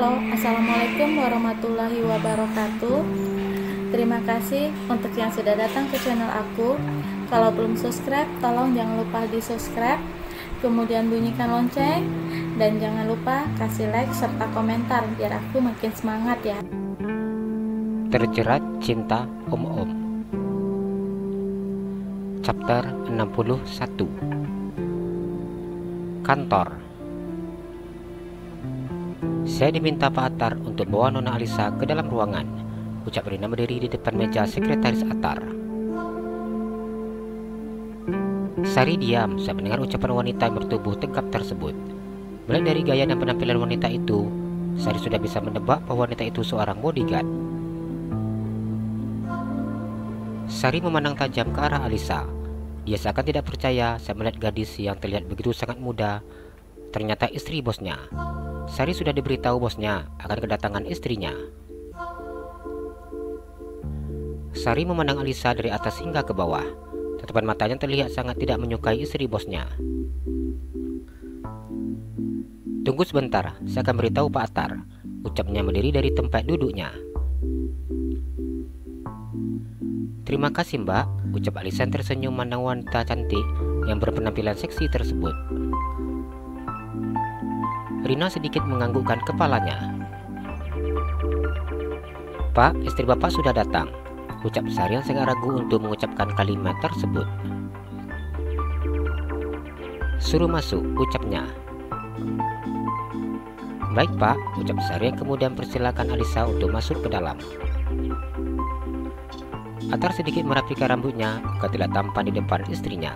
Halo, Assalamualaikum warahmatullahi wabarakatuh. Terima kasih untuk yang sudah datang ke channel aku. Kalau belum subscribe, tolong jangan lupa di subscribe, kemudian bunyikan lonceng, dan jangan lupa kasih like serta komentar biar aku makin semangat ya. Terjerat Cinta Om-Om, Chapter 61. Kantor. Saya diminta Pak Atar untuk bawa Nona Alisa ke dalam ruangan, ucap Rina berdiri di depan meja sekretaris Atar. Sari diam saat mendengar ucapan wanita yang bertubuh tegap tersebut. Mulai dari gaya dan penampilan wanita itu, Sari sudah bisa menebak bahwa wanita itu seorang bodyguard. Sari memandang tajam ke arah Alisa. Dia seakan tidak percaya saat melihat gadis yang terlihat begitu sangat muda, ternyata istri bosnya. Sari sudah diberitahu bosnya akan kedatangan istrinya. Sari memandang Alisa dari atas hingga ke bawah. Tatapan matanya terlihat sangat tidak menyukai istri bosnya. Tunggu sebentar, saya akan beritahu Pak Atar, ucapnya berdiri dari tempat duduknya. Terima kasih Mbak, ucap Alisa tersenyum memandang wanita cantik yang berpenampilan seksi tersebut. Rina sedikit menganggukkan kepalanya. Pak, istri Bapak sudah datang, ucap Sari yang sangat ragu untuk mengucapkan kalimat tersebut. Suruh masuk, ucapnya. Baik Pak, ucap Sari yang kemudian persilakan Alisa untuk masuk ke dalam. Atar sedikit merapikan rambutnya agar tidak tampan di depan istrinya.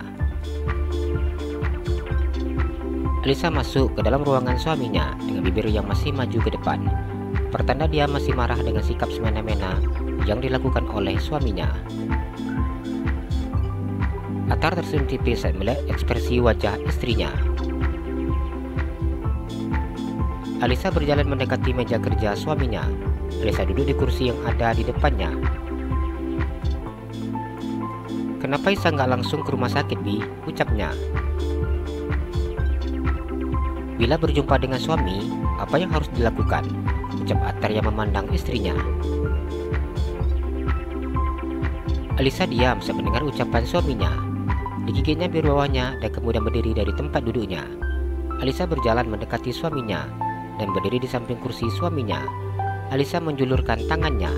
Alisa masuk ke dalam ruangan suaminya dengan bibir yang masih maju ke depan, pertanda dia masih marah dengan sikap semena-mena yang dilakukan oleh suaminya. Atar tersenyum tipis saat melihat ekspresi wajah istrinya. Alisa berjalan mendekati meja kerja suaminya. Alisa duduk di kursi yang ada di depannya. Kenapa Isa nggak langsung ke rumah sakit, Bi? Ucapnya. Bila berjumpa dengan suami, apa yang harus dilakukan? Ucap Atar yang memandang istrinya. Alisa diam saat mendengar ucapan suaminya. Digigitnya bibir bawahnya dan kemudian berdiri dari tempat duduknya. Alisa berjalan mendekati suaminya dan berdiri di samping kursi suaminya. Alisa menjulurkan tangannya.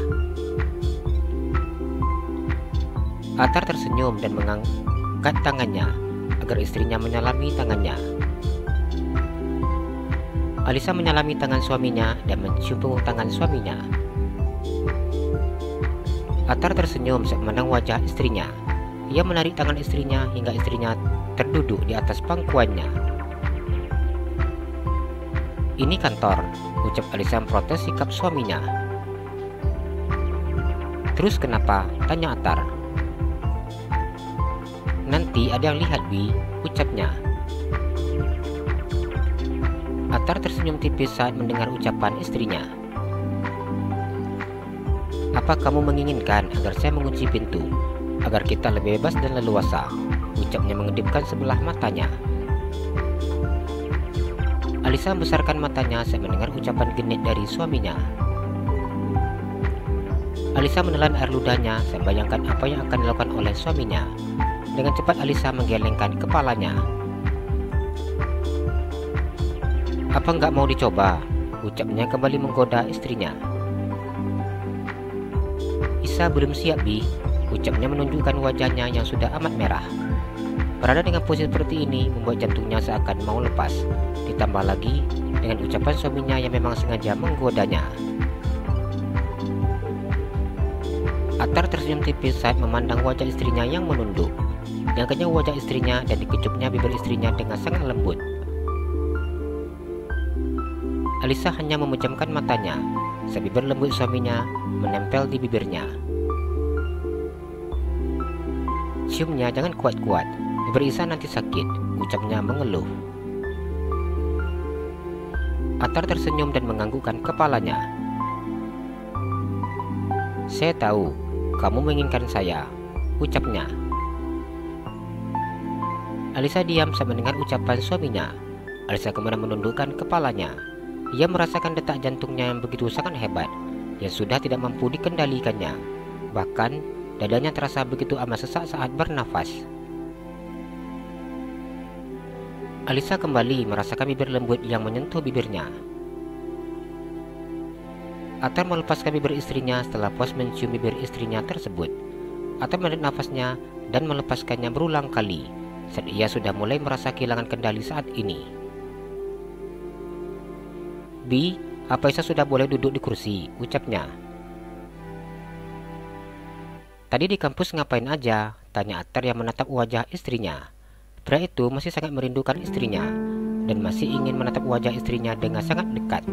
Atar tersenyum dan mengangkat tangannya agar istrinya menyalami tangannya. Alisa menyalami tangan suaminya dan mencium punggung tangan suaminya. Atar tersenyum saat memandang wajah istrinya. Ia menarik tangan istrinya hingga istrinya terduduk di atas pangkuannya. Ini kantor, ucap Alisa memprotes sikap suaminya. Terus kenapa? Tanya Atar. Nanti ada yang lihat, Bi, ucapnya. Atar tersenyum tipis saat mendengar ucapan istrinya. Apa kamu menginginkan agar saya mengunci pintu, agar kita lebih bebas dan leluasa? Ucapnya mengedipkan sebelah matanya. Alisa membesarkan matanya saat mendengar ucapan genit dari suaminya. Alisa menelan air ludahnya saat bayangkan apa yang akan dilakukan oleh suaminya. Dengan cepat Alisa menggelengkan kepalanya. Apa nggak mau dicoba? Ucapnya kembali menggoda istrinya. Isa belum siap, Bi, ucapnya menunjukkan wajahnya yang sudah amat merah. Berada dengan posisi seperti ini membuat jantungnya seakan mau lepas. Ditambah lagi dengan ucapan suaminya yang memang sengaja menggodanya. Atar tersenyum tipis saat memandang wajah istrinya yang menunduk. Diangkatnya wajah istrinya dan dikecupnya bibir istrinya dengan sangat lembut. Alisa hanya memejamkan matanya saat bibir lembut suaminya menempel di bibirnya. Ciumnya jangan kuat-kuat, bibir Isa nanti sakit, ucapnya mengeluh. Atar tersenyum dan menganggukkan kepalanya. Saya tahu, kamu menginginkan saya, ucapnya. Alisa diam saat mendengar ucapan suaminya. Alisa kemudian menundukkan kepalanya. Ia merasakan detak jantungnya yang begitu sangat hebat, yang sudah tidak mampu dikendalikannya. Bahkan dadanya terasa begitu amat sesak saat bernafas. Alisa kembali merasakan bibir lembut yang menyentuh bibirnya. Attar melepaskan bibir istrinya setelah puas mencium bibir istrinya tersebut. Attar menarik nafasnya dan melepaskannya berulang kali saat ia sudah mulai merasa kehilangan kendali saat ini. "Bi, apa Isa sudah boleh duduk di kursi?" ucapnya. "Tadi di kampus ngapain aja?" tanya Attar yang menatap wajah istrinya. Pria itu masih sangat merindukan istrinya dan masih ingin menatap wajah istrinya dengan sangat dekat.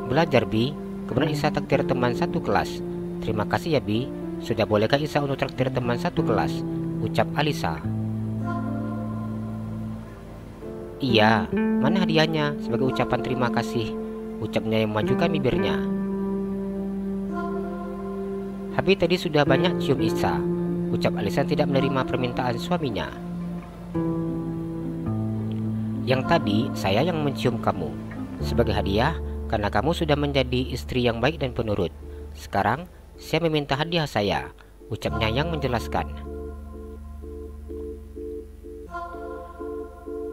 "Belajar, Bi. Kemudian Isa traktir teman satu kelas." "Terima kasih ya, Bi. Sudah bolehkah Isa untuk traktir teman satu kelas?" ucap Alisa. "Iya, mana hadiahnya sebagai ucapan terima kasih?" ucapnya yang memajukan bibirnya. "Habis tadi sudah banyak cium Isa," ucap Alisa tidak menerima permintaan suaminya. "Yang tadi saya yang mencium kamu sebagai hadiah karena kamu sudah menjadi istri yang baik dan penurut. Sekarang saya meminta hadiah saya," ucapnya yang menjelaskan.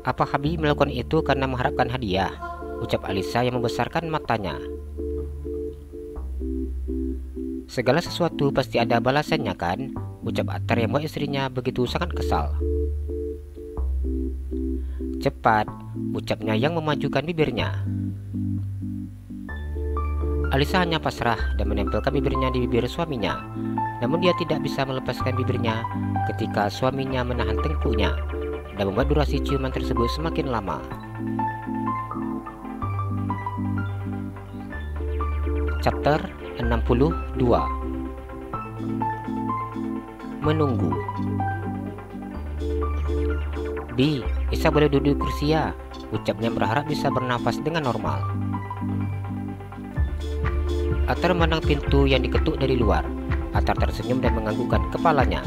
"Apa Habib melakukan itu karena mengharapkan hadiah?" ucap Alisa yang membesarkan matanya. "Segala sesuatu pasti ada balasannya kan?" ucap Attar yang membuat istrinya begitu sangat kesal. "Cepat," ucapnya yang memajukan bibirnya. Alisa hanya pasrah dan menempelkan bibirnya di bibir suaminya. Namun dia tidak bisa melepaskan bibirnya ketika suaminya menahan tengkuknya dan membuat durasi ciuman tersebut semakin lama. Chapter 62. Menunggu. "Bi, Isa boleh duduk di kursi ya?" ucapnya berharap bisa bernafas dengan normal. Attar memandang pintu yang diketuk dari luar. Attar tersenyum dan menganggukkan kepalanya.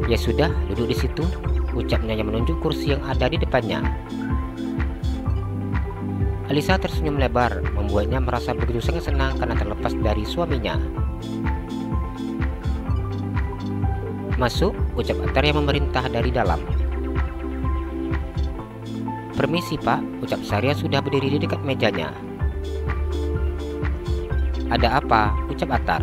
"Ya sudah, duduk di situ," ucapnya yang menunjuk kursi yang ada di depannya. Alisa tersenyum lebar, membuatnya merasa begitu sangat senang karena terlepas dari suaminya. "Masuk," ucap Attar yang memerintah dari dalam. "Permisi Pak," ucap Saria sudah berdiri di dekat mejanya. "Ada apa?" ucap Attar.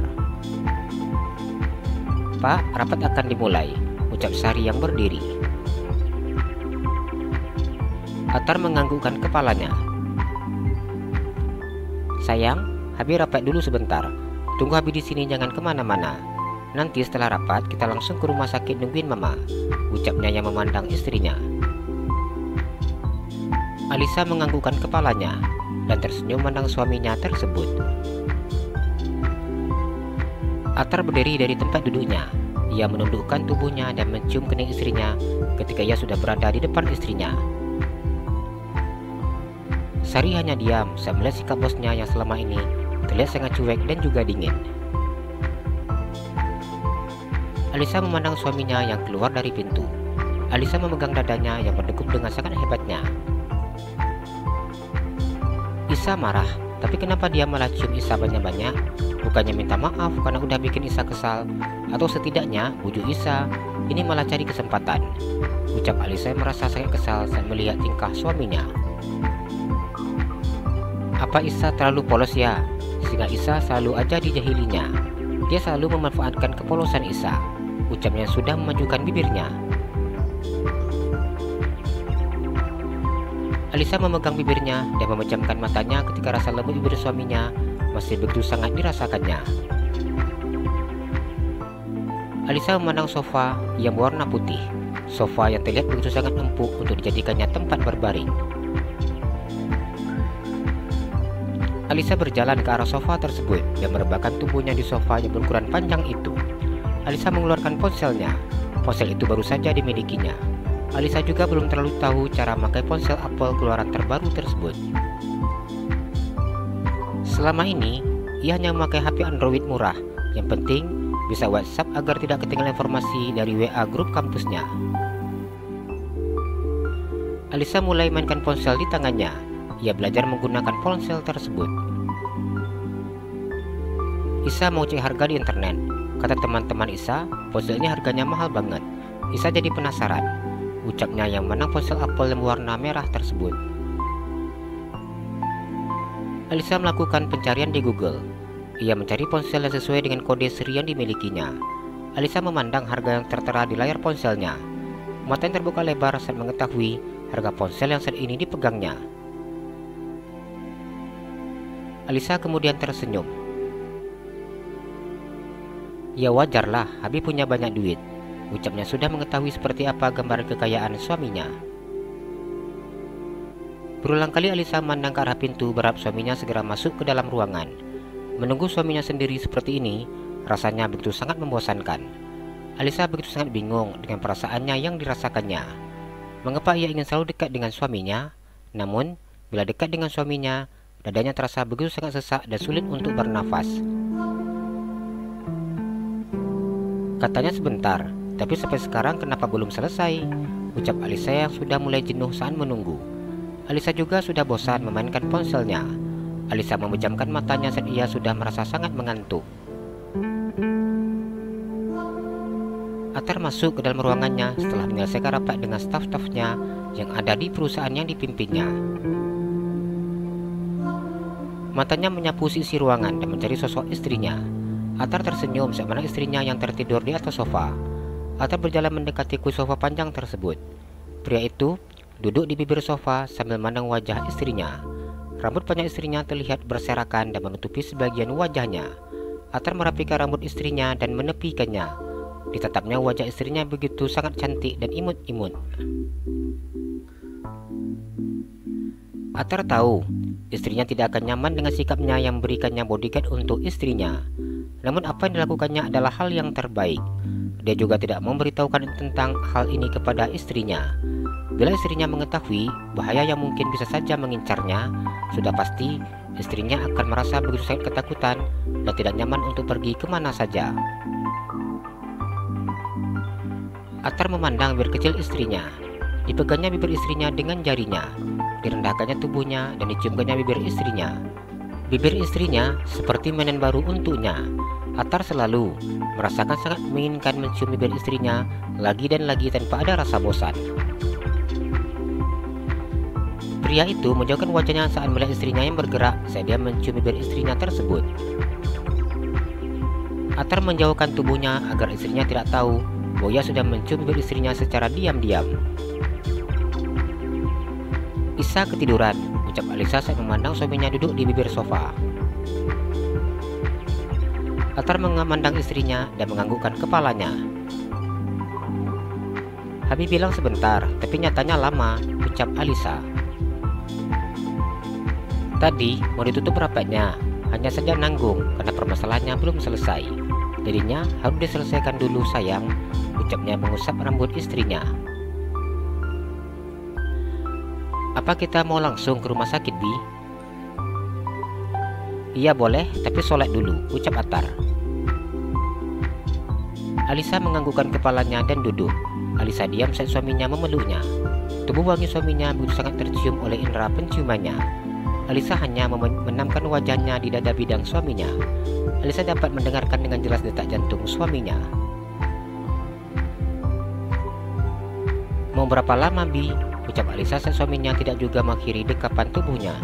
"Pak, rapat akan dimulai," ucap Sari yang berdiri. Attar menganggukkan kepalanya. "Sayang, Habib rapat dulu sebentar. Tunggu Habib di sini, jangan kemana-mana. Nanti setelah rapat kita langsung ke rumah sakit nungguin Mama," ucapnya yang memandang istrinya. Alisa menganggukkan kepalanya dan tersenyum memandang suaminya tersebut. Attar berdiri dari tempat duduknya. Ia menundukkan tubuhnya dan mencium kening istrinya ketika ia sudah berada di depan istrinya. Sari hanya diam saat melihat sikap bosnya yang selama ini terlihat sangat cuek dan juga dingin. Alisa memandang suaminya yang keluar dari pintu. Alisa memegang dadanya yang berdegup dengan sangat hebatnya. Isa marah, tapi kenapa dia malah cium Isa banyak-banyak? Bukannya minta maaf karena udah bikin Isa kesal, atau setidaknya bujuk Isa, ini malah cari kesempatan, ucap Alisa yang merasa sangat kesal saat melihat tingkah suaminya. "Apa Isa terlalu polos ya? Sehingga Isa selalu aja dijahilinya. Dia selalu memanfaatkan kepolosan Isa," ucapnya sudah memajukan bibirnya. Alisa memegang bibirnya dan memejamkan matanya ketika rasa lembut bibir suaminya masih begitu sangat dirasakannya. Alisa memandang sofa yang berwarna putih. Sofa yang terlihat begitu sangat empuk untuk dijadikannya tempat berbaring. Alisa berjalan ke arah sofa tersebut dan merebahkan tubuhnya di sofa yang berukuran panjang itu. Alisa mengeluarkan ponselnya. Ponsel itu baru saja dimilikinya. Alisa juga belum terlalu tahu cara memakai ponsel Apple keluaran terbaru tersebut. Selama ini, ia hanya memakai HP Android murah. Yang penting, bisa WhatsApp agar tidak ketinggalan informasi dari WA grup kampusnya. Alisa mulai mainkan ponsel di tangannya. Ia belajar menggunakan ponsel tersebut. Isa mau cek harga di internet. Kata teman-teman Isa, ponsel ini harganya mahal banget. Isa jadi penasaran. Ucapnya yang menang ponsel Apple yang warna merah tersebut. Alisa melakukan pencarian di Google. Ia mencari ponsel yang sesuai dengan kode seri yang dimilikinya. Alisa memandang harga yang tertera di layar ponselnya. Matanya terbuka lebar saat mengetahui harga ponsel yang saat ini dipegangnya. Alisa kemudian tersenyum. Ya wajarlah, Habib punya banyak duit. Ucapnya sudah mengetahui seperti apa gambaran kekayaan suaminya. Berulang kali Alisa memandang ke arah pintu berharap suaminya segera masuk ke dalam ruangan. Menunggu suaminya sendiri seperti ini rasanya begitu sangat membosankan. Alisa begitu sangat bingung dengan perasaannya yang dirasakannya. Mengapa ia ingin selalu dekat dengan suaminya? Namun, bila dekat dengan suaminya, dadanya terasa begitu sangat sesak dan sulit untuk bernafas. Katanya sebentar, tapi sampai sekarang kenapa belum selesai? Ucap Alisa yang sudah mulai jenuh saat menunggu. Alisa juga sudah bosan memainkan ponselnya. Alisa memejamkan matanya saat ia sudah merasa sangat mengantuk. Atar masuk ke dalam ruangannya setelah menyelesaikan rapat dengan staf-stafnya yang ada di perusahaan yang dipimpinnya. Matanya menyapu sisi ruangan dan mencari sosok istrinya. Atar tersenyum saat memandang istrinya yang tertidur di atas sofa. Atar berjalan mendekati kursi sofa panjang tersebut. Pria itu duduk di bibir sofa sambil memandang wajah istrinya. Rambut panjang istrinya terlihat berserakan dan menutupi sebagian wajahnya. Atar merapikan rambut istrinya dan menepikannya. Ditatapnya wajah istrinya begitu sangat cantik dan imut-imut. Atar tahu istrinya tidak akan nyaman dengan sikapnya yang memberikannya bodyguard untuk istrinya. Namun apa yang dilakukannya adalah hal yang terbaik. Dia juga tidak memberitahukan tentang hal ini kepada istrinya. Bila istrinya mengetahui bahaya yang mungkin bisa saja mengincarnya, sudah pasti istrinya akan merasa begitu sangat ketakutan dan tidak nyaman untuk pergi kemana saja. Atar memandang bibir kecil istrinya. Dipegangnya bibir istrinya dengan jarinya. Direndahkannya tubuhnya dan diciumkannya bibir istrinya. Bibir istrinya seperti mainan baru untuknya. Atar selalu merasakan sangat menginginkan mencium bibir istrinya lagi dan lagi tanpa ada rasa bosan. Pria itu menjauhkan wajahnya saat melihat istrinya yang bergerak saat dia mencium bibir istrinya tersebut. Atar menjauhkan tubuhnya agar istrinya tidak tahu bahwa ia sudah mencium bibir istrinya secara diam-diam. Isa ketiduran, ucap Alisa saat memandang suaminya duduk di bibir sofa. Atar memandang istrinya dan menganggukkan kepalanya. Habib bilang sebentar, tapi nyatanya lama, ucap Alisa. Tadi mau ditutup rapatnya, hanya saja nanggung karena permasalahannya belum selesai. Jadinya harus diselesaikan dulu sayang, ucapnya mengusap rambut istrinya. Apa kita mau langsung ke rumah sakit, Bi? Iya boleh, tapi sholat dulu, ucap Atar. Alisa menganggukkan kepalanya dan duduk. Alisa diam saat suaminya memeluknya. Tubuh wangi suaminya begitu sangat tercium oleh indera penciumannya. Alisa hanya menamkan wajahnya di dada bidang suaminya. Alisa dapat mendengarkan dengan jelas detak jantung suaminya. Mau berapa lama, Bi? Ucap Alisa saat suaminya tidak juga mengakhiri dekapan tubuhnya.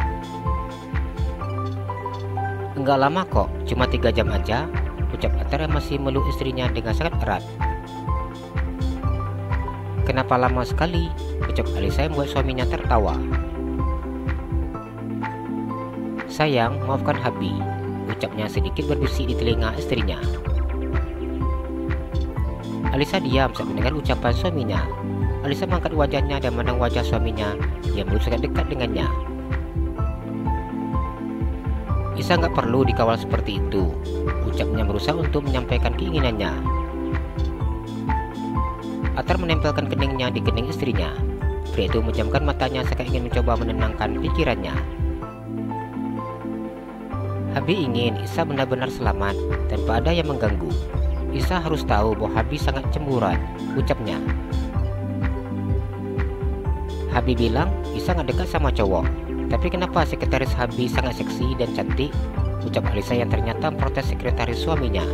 Enggak lama kok, cuma 3 jam aja, ucap Atar yang masih meluk istrinya dengan sangat erat. Kenapa lama sekali? Ucap Alisa yang membuat suaminya tertawa. Sayang, maafkan Habi, ucapnya sedikit berbisik di telinga istrinya. Alisa diam saat mendengar ucapan suaminya. Alisa mengangkat wajahnya dan memandang wajah suaminya yang begitu sangat dekat dengannya. Isa nggak perlu dikawal seperti itu, ucapnya berusaha untuk menyampaikan keinginannya. Atar menempelkan keningnya di kening istrinya. Pria itu menjamkan matanya seakan ingin mencoba menenangkan pikirannya. Habi ingin Isa benar-benar selamat tanpa ada yang mengganggu. Isa harus tahu bahwa Habi sangat cemburuan, ucapnya. Habi bilang Isa nggak dekat sama cowok. Tapi kenapa sekretaris Habi sangat seksi dan cantik? Ucap Alisa yang ternyata memprotes sekretaris suaminya.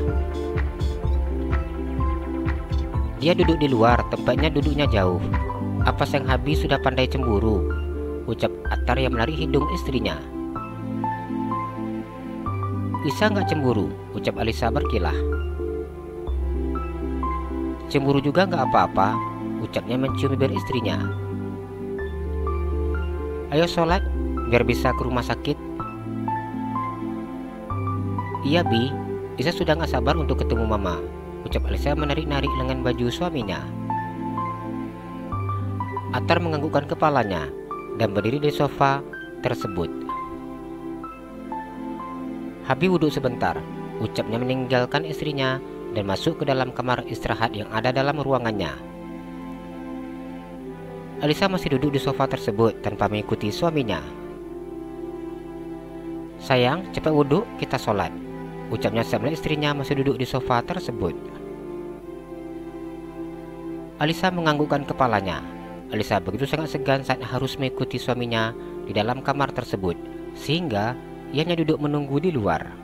Dia duduk di luar, tempatnya duduknya jauh. Apa sang Habi sudah pandai cemburu? Ucap Attar yang menarik hidung istrinya. Isa nggak cemburu, ucap Alisa berkilah. Cemburu juga nggak apa-apa, ucapnya mencium bibir istrinya. Ayo sholat, biar bisa ke rumah sakit. Iya Bi, Isa sudah gak sabar untuk ketemu Mama, ucap Alisa menarik-narik lengan baju suaminya. Attar menganggukkan kepalanya dan berdiri di sofa tersebut. Habi wudhu sebentar, ucapnya meninggalkan istrinya dan masuk ke dalam kamar istirahat yang ada dalam ruangannya. Alisa masih duduk di sofa tersebut tanpa mengikuti suaminya. Sayang, cepat wudhu, kita sholat, ucapnya saat istrinya masih duduk di sofa tersebut. Alisa menganggukkan kepalanya. Alisa begitu sangat segan saat harus mengikuti suaminya di dalam kamar tersebut, sehingga ianya duduk menunggu di luar.